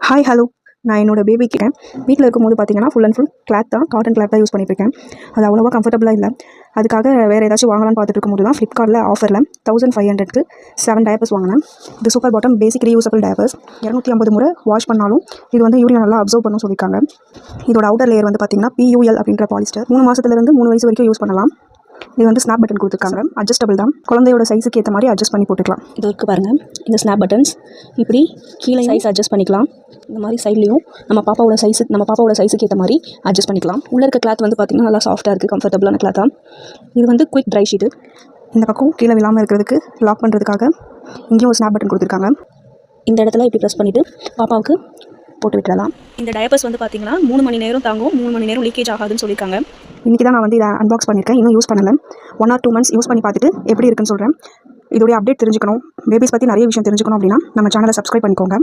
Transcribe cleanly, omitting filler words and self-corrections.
Hi hello. நான் என்னோட பேபிக்கு வீட்டில் இருக்கும்போது பார்த்தீங்கன்னா ஃபுல் அண்ட் ஃபுல் கிளாத் தான், காட்டன் கிளாத் தான் யூஸ் பண்ணிட்டுருக்கேன். அது அவ்வளோவா கம்ஃபர்டபுளாக இல்லை. அதுக்காக வேறு ஏதாச்சும் வாங்கலாம்னு பார்த்துட்டு இருக்கும்போது தான் ஃப்ளிப்கார்ட்டில் ஆஃபரில் 1500க்கு 7 டயப்பர்ஸ் வாங்கினேன். இது சூப்பர் பாட்டம் பேசிக் ரீயூசபிள் டயப்பர்ஸ். 250 முறை வாஷ் பண்ணாலும் இது வந்து யூரின் நல்லா அப்சர்வ் பண்ண சொல்லியிருக்காங்க. இதோட அவுட்டர் லேயர் வந்து பார்த்தீங்கன்னா PUL அப்படின்ற பாலிஸ்டர். 3 மாதத்துலேருந்து 3 வயசு வரைக்கும் யூஸ் பண்ணலாம். இது வந்து ஸ்னாப் பட்டன் கொடுத்துருக்காங்க. அட்ஜஸ்டபிள் தான், குழந்தையோட சைஸுக்கு ஏற்ற மாதிரி அட்ஜஸ்ட் பண்ணி போட்டுக்கலாம். இது இருக்குது பாருங்கள், இந்த ஸ்னாப் பட்டன்ஸ் இப்படி கீழே சைஸ் அட்ஜஸ்ட் பண்ணிக்கலாம். இந்த மாதிரி சைட்லேயும் நம்ம பாப்பாவோட சைஸுக்கு ஏற்ற மாதிரி அட்ஜஸ்ட் பண்ணிக்கலாம். உள்ளே இருக்க கிளாத் வந்து பார்த்திங்கன்னா நல்லா சாஃப்ட்டாக இருக்குது, கம்ஃபர்டபுளான கிளாத் தான். இது வந்து குயிக் ட்ரை ஷீட்டு. இந்த பக்கம் கீழே விழாமல் இருக்கிறதுக்கு லாக் பண்ணுறதுக்காக இங்கேயும் ஒரு ஸ்னாப் பட்டன் கொடுத்துருக்காங்க. இந்த இடத்துல இப்படி ப்ரெஸ் பண்ணிவிட்டு பாப்பாவுக்கு போட்டு விட்டுறலாம். இந்த டயப்பர்ஸ் வந்து பார்த்திங்கன்னா 3 மணி நேரம் தாங்கும், 3 மணி நேரம் லீக்கேஜ் ஆகாதுன்னு சொல்லியிருக்காங்க. இன்றைக்கி தான் நான் வந்து இதை அன்பாக்ஸ் பண்ணியிருக்கேன், இன்னும் யூஸ் பண்ணலை. 1 or 2 months யூஸ் பண்ணி பார்த்துட்டு எப்படி இருக்குன்னு சொல்கிறேன். இதோடைய அப்டேட் தெரிஞ்சுக்கணும், பேபிஸ் பற்றி நிறைய விஷயம் தெரிஞ்சுக்கணும் அப்படின்னா நம்ம சேனலை சப்ஸ்கிரைப் பண்ணிக்கோங்க.